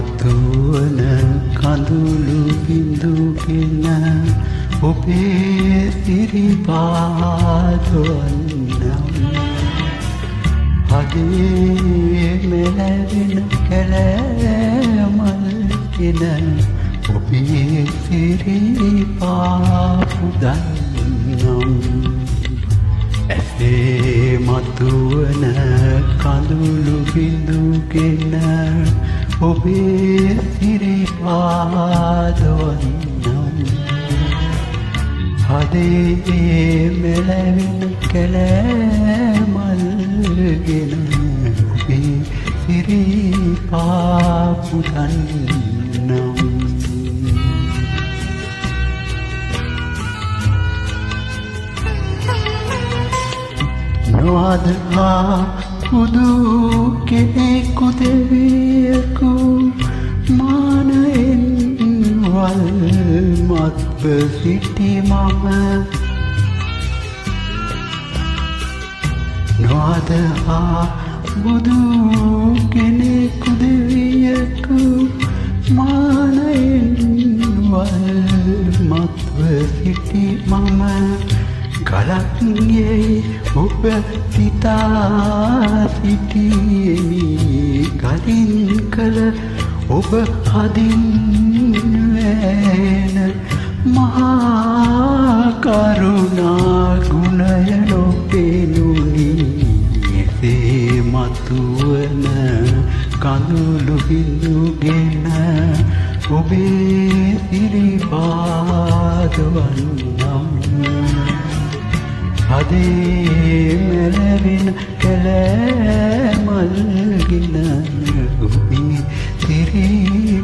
මතුවන කඳුළු බිඳුගෙන ඔබේ සිරිපාදවන්නම් හදේ මෙලැවෙන කැලෑමල්ගෙන ඔබේ සිරිපාපුදන්නම් ඇසේ මතුවන කඳුළු බිඳුගෙන ඔබේ සිරිපාදවන්නම් හදේ මෙලැවෙන කැලෑමල්ගෙන ඔබේ සිරිපාපුදන්නම් නොඅදහා පුදු කෙනෙකු දෙවියකු මානයෙන් වල්මත්ව සිටි මම නොඅදහා බුදු කෙනෙකු දෙවියකු මානයෙන් වල්මත්ව සිටි මම ගලක් යෙයි ඔබ සිතා සිටියෙමි ගලින් කළ ඔබ හදින් වැන මහා කරුණා ගුණය නොපෙනුනි එසේ මතුවන කඳුළු බිඳුගෙන ඔබේ සිරිපාදවන්නම් හදේ මෙලැවෙන කැලෑමල්ගෙන ඔබේ සිරිපාපුදන්නම්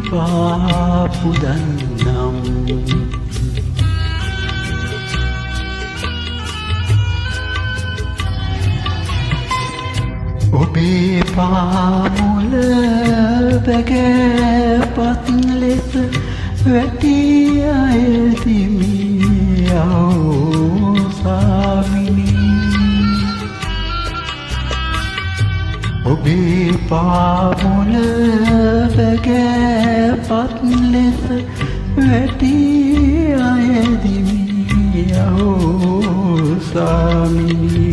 ඔබේ පාමුල වැගෑපත් ලෙස වැටී අයදිමි ඔබේ පාමුල වැගෑපත් ලෙස වැටී අයදිමි සාමිනි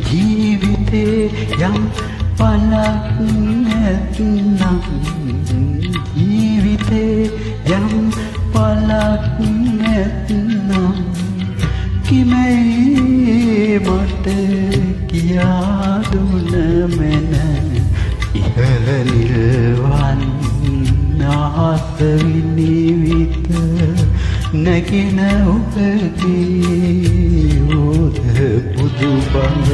ජීවිතේ යම් පලක් නැත්නම් ජීවිතේ යම් පලක් නැත්නම් කිමයි මට කියා දුන මැන ඉහළ නිර්වන් අහස විනිවිත නැගින ඔබගේ ඕද බුදු බඳ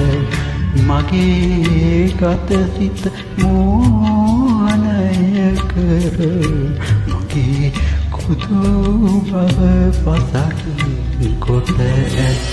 මගේ ගත සිත මෝහනය කර මගේ කුදු බව පසක් කොට ඇත